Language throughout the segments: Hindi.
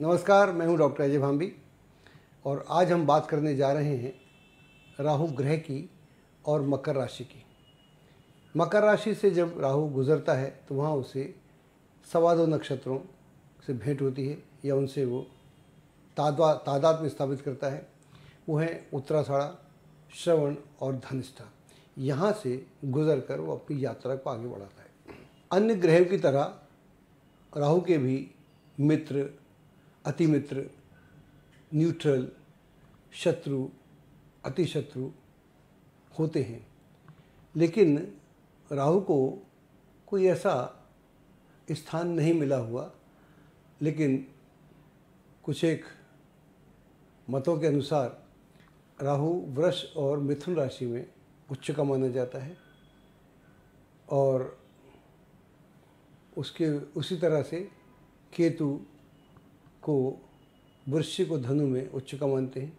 नमस्कार, मैं हूं डॉक्टर अजय भांबी और आज हम बात करने जा रहे हैं राहु ग्रह की और मकर राशि की। मकर राशि से जब राहु गुजरता है तो वहाँ उसे 2.25 नक्षत्रों से भेंट होती है या उनसे वो तादाद में स्थापित करता है। वो हैं उत्तराषाढ़ा, श्रवण और धनिष्ठा। यहाँ से गुजर कर वो अपनी यात्रा को आगे बढ़ाता है। अन्य ग्रहों की तरह राहु के भी मित्र, अतिमित्र, न्यूट्रल, शत्रु, अतिशत्रु होते हैं, लेकिन राहु को कोई ऐसा स्थान नहीं मिला हुआ। लेकिन कुछ एक मतों के अनुसार राहु वृष और मिथुन राशि में उच्च का माना जाता है और उसी तरह से केतु को वृश्चिक और धनु में उच्च का मानते हैं।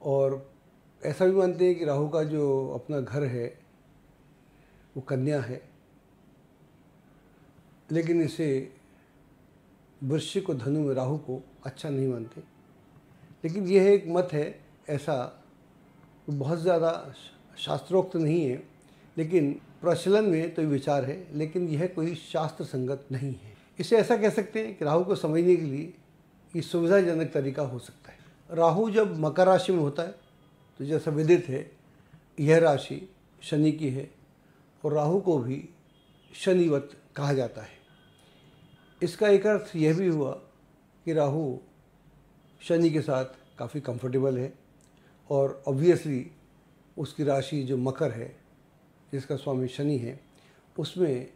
और ऐसा भी मानते हैं कि राहु का जो अपना घर है वो कन्या है, लेकिन इसे वृश्चिक और धनु में राहु को अच्छा नहीं मानते। लेकिन यह एक मत है, ऐसा बहुत ज़्यादा शास्त्रोक्त नहीं है, लेकिन प्रचलन में तो विचार है, लेकिन यह कोई शास्त्र संगत नहीं है। इसे ऐसा कह सकते हैं कि राहु को समझने के लिए ये सुविधाजनक तरीका हो सकता है। राहु जब मकर राशि में होता है तो जैसा विदित है, यह राशि शनि की है और राहु को भी शनिवत कहा जाता है। इसका एक अर्थ यह भी हुआ कि राहु शनि के साथ काफ़ी कंफर्टेबल है और ऑब्वियसली उसकी राशि जो मकर है, जिसका स्वामी शनि है, उसमें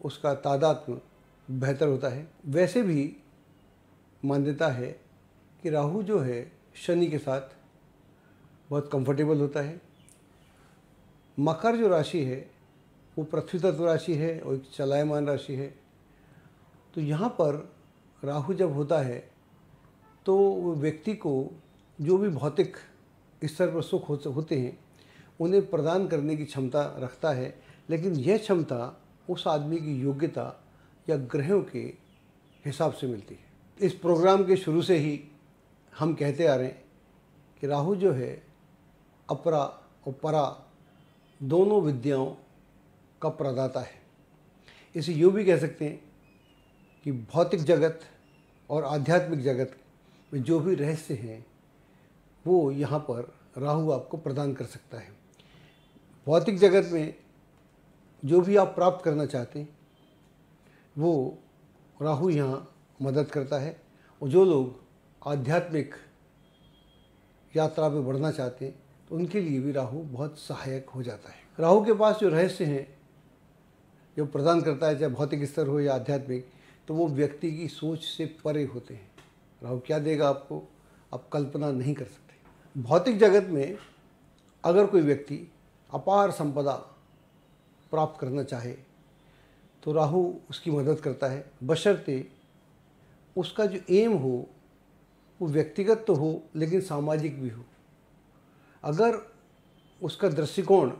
उसका तादात्म्य बेहतर होता है। वैसे भी मान्यता है कि राहु जो है शनि के साथ बहुत कंफर्टेबल होता है। मकर जो राशि है वो पृथ्वी तत्व राशि है और एक चलायमान राशि है। तो यहाँ पर राहु जब होता है तो वो व्यक्ति को जो भी भौतिक स्तर पर सुख होते हैं उन्हें प्रदान करने की क्षमता रखता है, लेकिन यह क्षमता उस आदमी की योग्यता या ग्रहों के हिसाब से मिलती है। इस प्रोग्राम के शुरू से ही हम कहते आ रहे हैं कि राहु जो है अपरा और परा दोनों विद्याओं का प्रदाता है। इसे यूँ भी कह सकते हैं कि भौतिक जगत और आध्यात्मिक जगत में जो भी रहस्य हैं वो यहाँ पर राहु आपको प्रदान कर सकता है। भौतिक जगत में जो भी आप प्राप्त करना चाहते हैं वो राहु यहाँ मदद करता है, और जो लोग आध्यात्मिक यात्रा में बढ़ना चाहते हैं तो उनके लिए भी राहु बहुत सहायक हो जाता है। राहु के पास जो रहस्य हैं जो प्रदान करता है, चाहे भौतिक स्तर हो या आध्यात्मिक, तो वो व्यक्ति की सोच से परे होते हैं। राहु क्या देगा आपको, आप कल्पना नहीं कर सकते। भौतिक जगत में अगर कोई व्यक्ति अपार संपदा प्राप्त करना चाहे तो राहु उसकी मदद करता है, बशर्ते उसका जो एम हो वो व्यक्तिगत तो हो लेकिन सामाजिक भी हो। अगर उसका दृष्टिकोण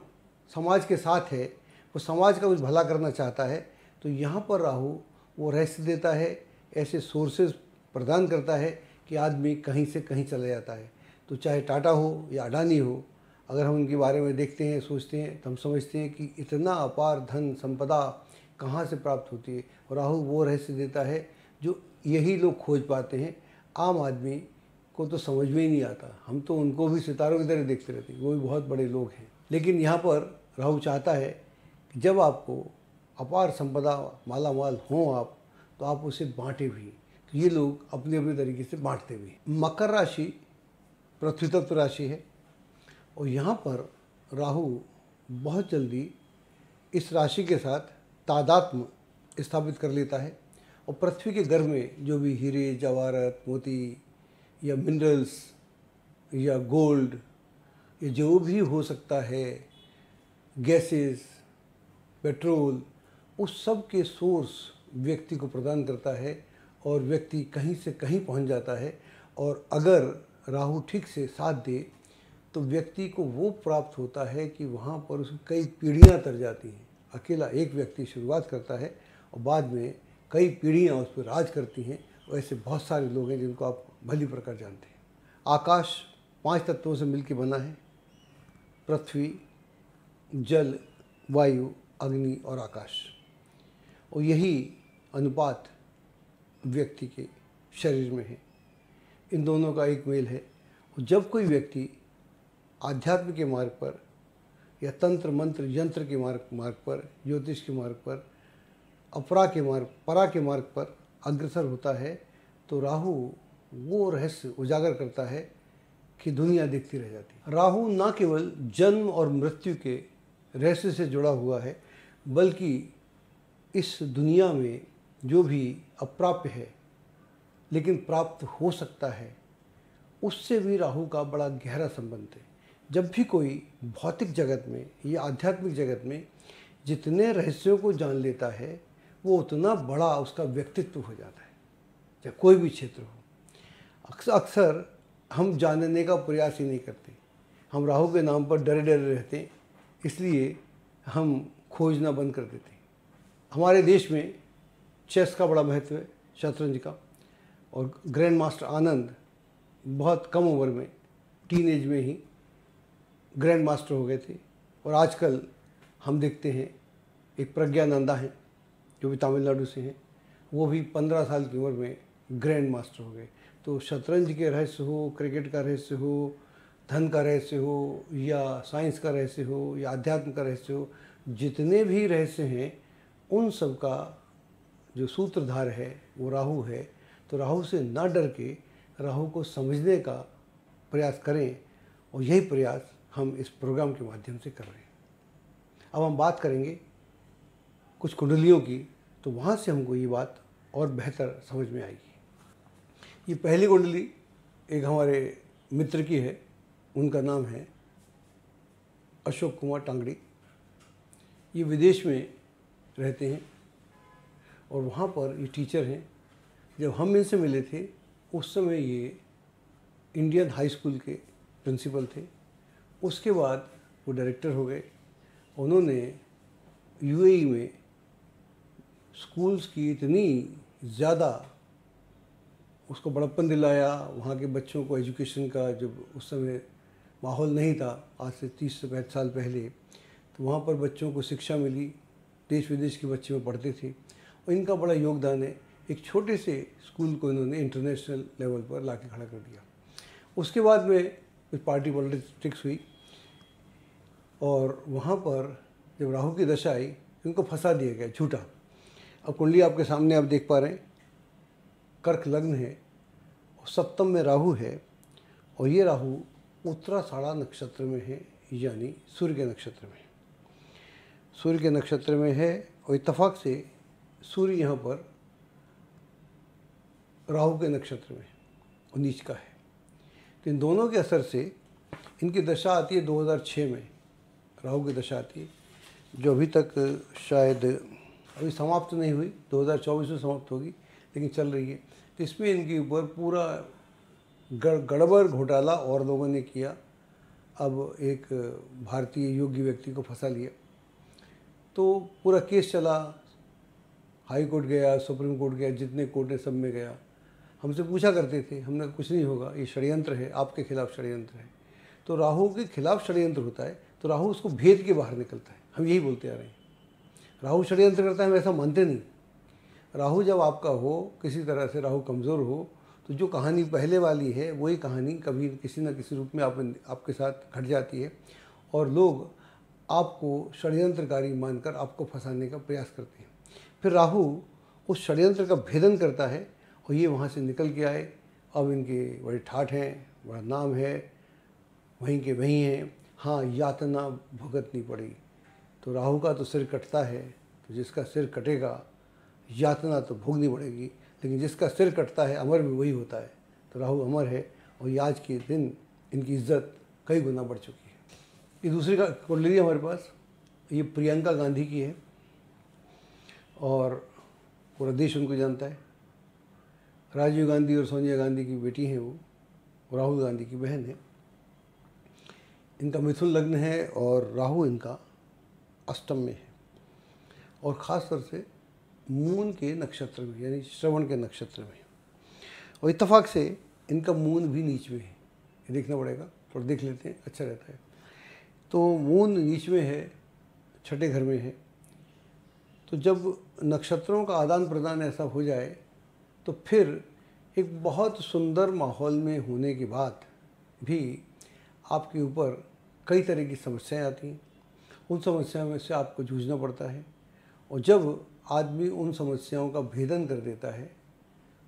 समाज के साथ है, वो समाज का कुछ भला करना चाहता है, तो यहाँ पर राहु वो रहस्य देता है, ऐसे सोर्सेज प्रदान करता है कि आदमी कहीं से कहीं चला जाता है। तो चाहे टाटा हो या अडानी हो, अगर हम उनके बारे में देखते हैं, सोचते हैं, तो हम समझते हैं कि इतना अपार धन संपदा कहाँ से प्राप्त होती है। और राहु वो रहस्य देता है जो यही लोग खोज पाते हैं। आम आदमी को तो समझ में ही नहीं आता। हम तो उनको भी सितारों की तरह देखते रहते हैं, वो भी बहुत बड़े लोग हैं। लेकिन यहाँ पर राहु चाहता है कि जब आपको अपार संपदा माला माल हों आप, तो आप उसे बांटें भी। तो ये लोग अपने अपने तरीके से बांटते भी। मकर राशि पृथ्वी तत्व राशि है और यहाँ पर राहु बहुत जल्दी इस राशि के साथ तादात्म्य स्थापित कर लेता है और पृथ्वी के गर्भ में जो भी हीरे, जवाहरात, मोती या मिनरल्स या गोल्ड या जो भी हो सकता है, गैसेस, पेट्रोल, उस सब के सोर्स व्यक्ति को प्रदान करता है और व्यक्ति कहीं से कहीं पहुंच जाता है। और अगर राहु ठीक से साथ दे तो व्यक्ति को वो प्राप्त होता है कि वहाँ पर उसकी कई पीढ़ियाँ तर जाती हैं। अकेला एक व्यक्ति शुरुआत करता है और बाद में कई पीढ़ियाँ उस पर राज करती हैं वैसे बहुत सारे लोग हैं जिनको आप भली प्रकार जानते हैं। आकाश 5 तत्वों से मिलकर बना है, पृथ्वी, जल, वायु, अग्नि और आकाश। और यही अनुपात व्यक्ति के शरीर में है। इन दोनों का एक मेल है। और जब कोई व्यक्ति आध्यात्म के मार्ग पर या तंत्र मंत्र यंत्र के मार्ग पर, ज्योतिष के मार्ग पर, परा के मार्ग पर अग्रसर होता है, तो राहु वो रहस्य उजागर करता है कि दुनिया देखती रह जाती है। राहु न केवल जन्म और मृत्यु के रहस्य से जुड़ा हुआ है, बल्कि इस दुनिया में जो भी अप्राप्य है लेकिन प्राप्त हो सकता है, उससे भी राहु का बड़ा गहरा संबंध है। जब भी कोई भौतिक जगत में या आध्यात्मिक जगत में जितने रहस्यों को जान लेता है, वो उतना बड़ा उसका व्यक्तित्व हो जाता है, चाहे कोई भी क्षेत्र हो। अक्सर हम जानने का प्रयास ही नहीं करते। हम राहु के नाम पर डरे डरे रहते हैं, इसलिए हम खोजना बंद कर देते हैं। हमारे देश में चेस का बड़ा महत्व है, शतरंज का। और ग्रैंड मास्टर आनंद बहुत कम उम्र में, टीन एज में ही ग्रैंड मास्टर हो गए थे। और आजकल हम देखते हैं एक प्रज्ञानंदा हैं जो भी तमिलनाडु से हैं, वो भी 15 साल की उम्र में ग्रैंड मास्टर हो गए। तो शतरंज के रहस्य हो, क्रिकेट का रहस्य हो, धन का रहस्य हो, या साइंस का रहस्य हो, या अध्यात्म का रहस्य हो, जितने भी रहस्य हैं उन सब का जो सूत्रधार है वो राहु है। तो राहु से ना डर के राहु को समझने का प्रयास करें, और यही प्रयास हम इस प्रोग्राम के माध्यम से कर रहे हैं। अब हम बात करेंगे कुछ कुंडलियों की, तो वहाँ से हमको ये बात और बेहतर समझ में आएगी। ये पहली कुंडली एक हमारे मित्र की है, उनका नाम है अशोक कुमार टांगड़ी। ये विदेश में रहते हैं और वहाँ पर ये टीचर हैं। जब हम इनसे मिले थे उस समय ये इंडियन हाई स्कूल के प्रिंसिपल थे। उसके बाद वो डायरेक्टर हो गए। उन्होंने यूएई में स्कूल्स की इतनी ज़्यादा उसको बड़प्पन दिलाया, वहाँ के बच्चों को एजुकेशन का, जब उस समय माहौल नहीं था, आज से 30 से 35 साल पहले, तो वहाँ पर बच्चों को शिक्षा मिली, देश विदेश के बच्चे में पढ़ते थे। और इनका बड़ा योगदान है। एक छोटे से स्कूल को इन्होंने इंटरनेशनल लेवल पर ला के खड़ा कर दिया। उसके बाद में कुछ पार्टी पॉलिटिक्स हुई और वहाँ पर जब राहु की दशा आई, इनको फंसा दिया गया झूठा। अब कुंडली आपके सामने आप देख पा रहे हैं, कर्क लग्न है और सप्तम में राहु है। और ये राहु उत्तराषाढ़ा नक्षत्र में है, यानी सूर्य के नक्षत्र में। सूर्य के नक्षत्र में है और इत्तेफाक से सूर्य यहाँ पर राहु के नक्षत्र में और नीच का है। तो इन दोनों के असर से इनकी दशा आती है 2006 में, राहु की दशा आती है, जो अभी तक शायद अभी समाप्त नहीं हुई, 2024 में समाप्त होगी, लेकिन चल रही है। तो इसमें इनके ऊपर पूरा गड़बड़ घोटाला और लोगों ने किया। अब एक भारतीय योग्य व्यक्ति को फंसा लिया, तो पूरा केस चला, हाई कोर्ट गया, सुप्रीम कोर्ट गया, जितने कोर्ट है सब में गया। हमसे पूछा करते थे, हमने कुछ नहीं होगा, ये षड्यंत्र है, आपके खिलाफ षड्यंत्र है। तो राहु के खिलाफ षड्यंत्र होता है तो राहु उसको भेद के बाहर निकलता है। हम यही बोलते आ रहे हैं, राहु षड्यंत्र करता है, हम ऐसा मानते नहीं। राहु जब आपका हो, किसी तरह से राहु कमज़ोर हो, तो जो कहानी पहले वाली है वही कहानी कभी किसी न किसी रूप में आपके साथ घट जाती है और लोग आपको षड्यंत्रकारी मानकर आपको फंसाने का प्रयास करते हैं। फिर राहु उस षड्यंत्र का भेदन करता है और ये वहाँ से निकल के आए। अब इनके बड़े ठाठ हैं, बड़ा नाम है, वहीं के वहीं हैं। हाँ, यातना भुगतनी पड़ी। तो राहु का तो सिर कटता है, तो जिसका सिर कटेगा यातना तो भोगनी पड़ेगी, लेकिन जिसका सिर कटता है अमर भी वही होता है। तो राहु अमर है और ये आज के दिन इनकी इज्जत कई गुना बढ़ चुकी है। ये दूसरी का कुंडली हमारे पास, ये प्रियंका गांधी की है और पूरा देश उनको जानता है। राजीव गांधी और सोनिया गांधी की बेटी हैं वो, राहुल गांधी की बहन है। इनका मिथुन लग्न है और राहु इनका अष्टम में है और ख़ास तौर से मून के नक्षत्र में, यानी श्रवण के नक्षत्र में। और इत्तेफाक से इनका मून भी नीच में है, ये देखना पड़ेगा, थोड़ा देख लेते हैं, अच्छा रहता है। तो मून नीच में है, छठे घर में है। तो जब नक्षत्रों का आदान प्रदान ऐसा हो जाए तो फिर एक बहुत सुंदर माहौल में होने के बाद भी आपके ऊपर कई तरह की समस्याएं आती हैं। उन समस्याओं में से आपको जूझना पड़ता है, और जब आदमी उन समस्याओं का भेदन कर देता है,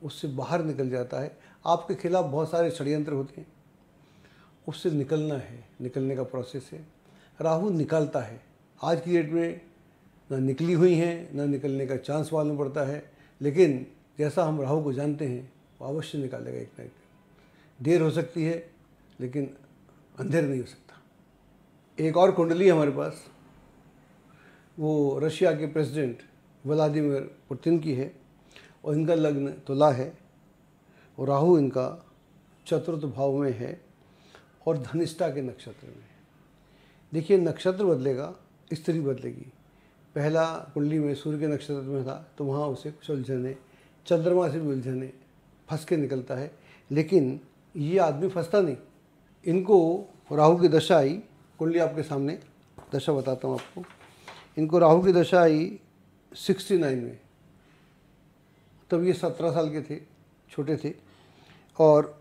उससे बाहर निकल जाता है, आपके खिलाफ बहुत सारे षड्यंत्र होते हैं, उससे निकलना है, निकलने का प्रोसेस है। राहु निकालता है। आज की डेट में ना निकली हुई हैं, ना निकलने का चांस मालूम पड़ता है, लेकिन जैसा हम राहु को जानते हैं वो अवश्य निकालेगा एक ना एक दिन। देर हो सकती है लेकिन अंधेर नहीं हो सकता। एक और कुंडली हमारे पास, वो रशिया के प्रेसिडेंट व्लादिमीर पुतिन की है, और इनका लग्न तुला है, और राहु इनका चतुर्थ भाव में है और धनिष्ठा के नक्षत्र में है। देखिए, नक्षत्र बदलेगा, स्त्री बदलेगी। पहला कुंडली में सूर्य के नक्षत्र में था तो वहाँ उसे कुछ उलझने, चंद्रमा से भी उलझने, फंस के निकलता है। लेकिन ये आदमी फंसता नहीं। इनको राहु की दशा आई, कुंडली आपके सामने दशा बताता हूँ आपको। इनको राहु की दशा आई 69 में, तब ये 17 साल के थे, छोटे थे, और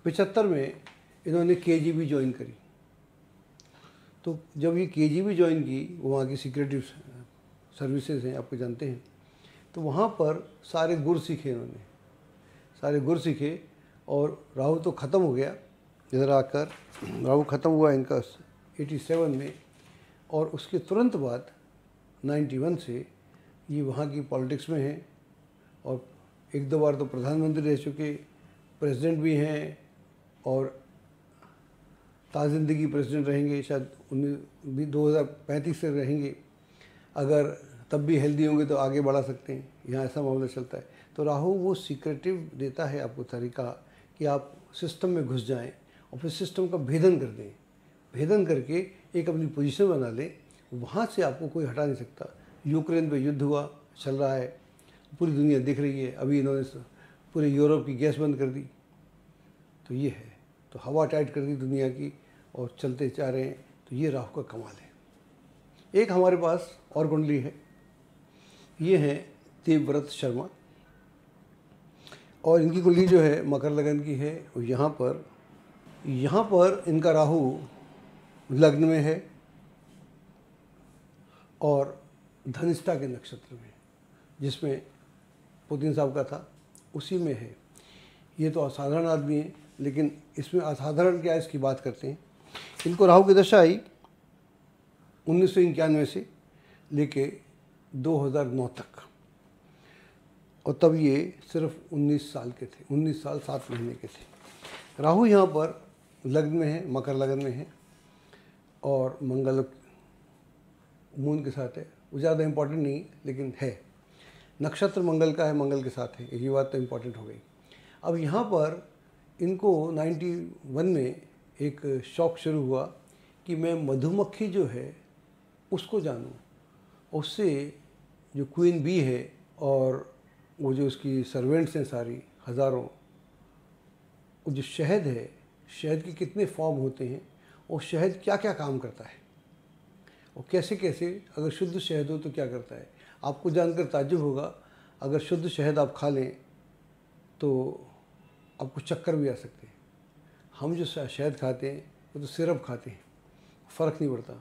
75 में इन्होंने KGB ज्वाइन करी। तो जब ये KGB ज्वाइन की, वो वहाँ की सिक्योरिटी सर्विसेज हैं, आपको जानते हैं, तो वहाँ पर सारे गुर सीखे इन्होंने, सारे गुर सीखे। और राहु तो ख़त्म हो गया, इधर आकर राहु ख़त्म हुआ इनका 87 में, और उसके तुरंत बाद 91 से ये वहाँ की पॉलिटिक्स में हैं, और एक दो बार तो प्रधानमंत्री रह चुके, प्रेसिडेंट भी हैं, और ताज़िंदगी प्रेसिडेंट रहेंगे, शायद 2035 से रहेंगे। अगर तब भी हेल्दी होंगे तो आगे बढ़ा सकते हैं, यहाँ ऐसा मामला चलता है। तो राहु वो सीक्रेटिव देता है आपको तरीका कि आप सिस्टम में घुस जाएं और फिर सिस्टम का भेदन कर दें, भेदन करके एक अपनी पोजीशन बना लें, वहाँ से आपको कोई हटा नहीं सकता। यूक्रेन पे युद्ध हुआ, चल रहा है, पूरी दुनिया दिख रही है, अभी इन्होंने पूरे यूरोप की गैस बंद कर दी, तो ये है, तो हवा टाइट कर दी दुनिया की, और चलते जा रहे हैं। तो ये राहु का कमाल है। एक हमारे पास और कुंडली है, ये है देवव्रत शर्मा, और इनकी कुंडली जो है मकर लगन की है। और यहाँ पर इनका राहु लग्न में है और धनिष्ठा के नक्षत्र में, जिसमें पुतिन साहब का था, उसी में है। ये तो असाधारण आदमी है, लेकिन इसमें असाधारण क्या है इसकी बात करते हैं। इनको राहु की दशा आई 1991 से लेके 2009 तक, और तब ये सिर्फ 19 साल के थे, 19 साल 7 महीने के थे। राहु यहाँ पर लग्न में है, मकर लगन में है, और मंगल मून के साथ है। वो ज़्यादा इम्पोर्टेंट नहीं है, लेकिन है, नक्षत्र मंगल का है, मंगल के साथ है, ये बात तो इम्पोर्टेंट हो गई। अब यहाँ पर इनको 91 में एक शौक शुरू हुआ कि मैं मधुमक्खी जो है उसको जानूं, उससे जो क्वीन बी है और वो जो उसकी सर्वेंट्स हैं सारी हज़ारों, वो जो शहद है, शहद के कितने फॉर्म होते हैं और शहद क्या क्या काम करता है और कैसे कैसे, अगर शुद्ध शहद हो तो क्या करता है। आपको जानकर ताज्जुब होगा, अगर शुद्ध शहद आप खा लें तो आपको चक्कर भी आ सकते हैं। हम जो शहद खाते हैं वो तो सिरप खाते हैं, फ़र्क नहीं पड़ता।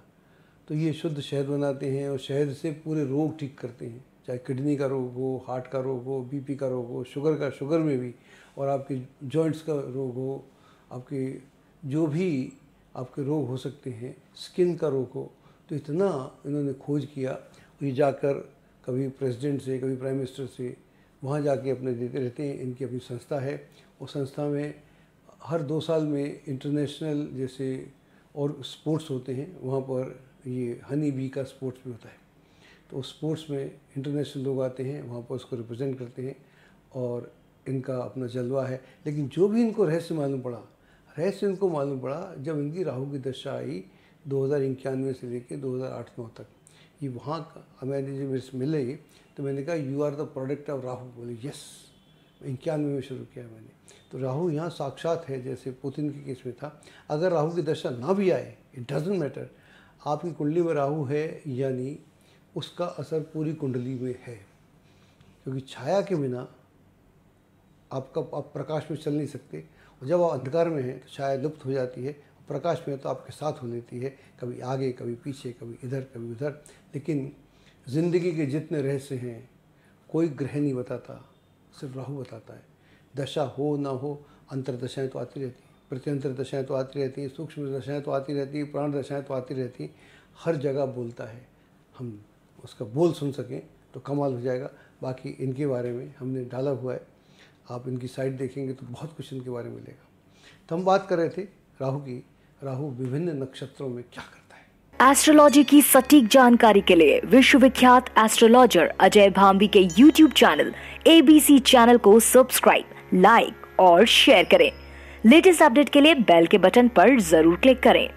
तो ये शुद्ध शहद बनाते हैं और शहद से पूरे रोग ठीक करते हैं, चाहे किडनी का रोग हो, हार्ट का रोग हो, बीपी का रोग हो, शुगर में भी, और आपके जॉइंट्स का रोग हो, आपके जो भी आपके रोग हो सकते हैं, स्किन का रोग हो। तो इतना इन्होंने खोज किया, ये जाकर कभी प्रेसिडेंट से, कभी प्राइम मिनिस्टर से वहाँ जाके अपने देते रहते हैं। इनकी अपनी संस्था है, उस संस्था में हर 2 साल में इंटरनेशनल जैसे और स्पोर्ट्स होते हैं, वहाँ पर ये हनी बी का स्पोर्ट्स भी होता है। तो उस स्पोर्ट्स में इंटरनेशनल लोग आते हैं, वहाँ पर उसको रिप्रेजेंट करते हैं, और इनका अपना जलवा है। लेकिन जो भी इनको रहस्य मालूम पड़ा, रहस्य इनको मालूम पड़ा जब इनकी राहु की दशा आई 2091 से लेकर 2008-9 तक। ये वहाँ का मैंने जब मेरे से मिले तो मैंने कहा, you are the product of Rahu. बोले यस, 91 में शुरू किया मैंने। तो राहु यहाँ साक्षात है, जैसे पुतिन के केस में था। अगर राहु की दशा ना भी आए, इट डजंट मैटर, आपकी कुंडली में राहु है यानी उसका असर पूरी कुंडली में है, क्योंकि छाया के बिना आप प्रकाश में चल नहीं सकते। और जब आप अंधकार में हैं तो छाया लुप्त हो जाती है, प्रकाश में तो आपके साथ हो लेती है, कभी आगे कभी पीछे, कभी इधर कभी उधर। लेकिन ज़िंदगी के जितने रहस्य हैं कोई ग्रह नहीं बताता, सिर्फ राहु बताता है। दशा हो ना हो, अंतर्दशाएँ तो आती रहती हैं, प्रत्यंतर दशाएँ तो आती रहती हैं, सूक्ष्म दशाएँ तो आती रहती हैं, प्राण दशाएँ तो आती रहती हैं। हर जगह बोलता है, हम उसका बोल सुन सकें तो कमाल हो जाएगा। बाकी इनके बारे में हमने डाला हुआ है, आप इनकी साइट देखेंगे तो बहुत कुछ इनके बारे में मिलेगा। तो हम बात कर रहे थे राहु की, राहु विभिन्न नक्षत्रों में क्या करता है। एस्ट्रोलॉजी की सटीक जानकारी के लिए विश्वविख्यात एस्ट्रोलॉजर अजय भांबी के YouTube चैनल ABC चैनल को सब्सक्राइब, लाइक और शेयर करें। लेटेस्ट अपडेट के लिए बेल के बटन पर जरूर क्लिक करें।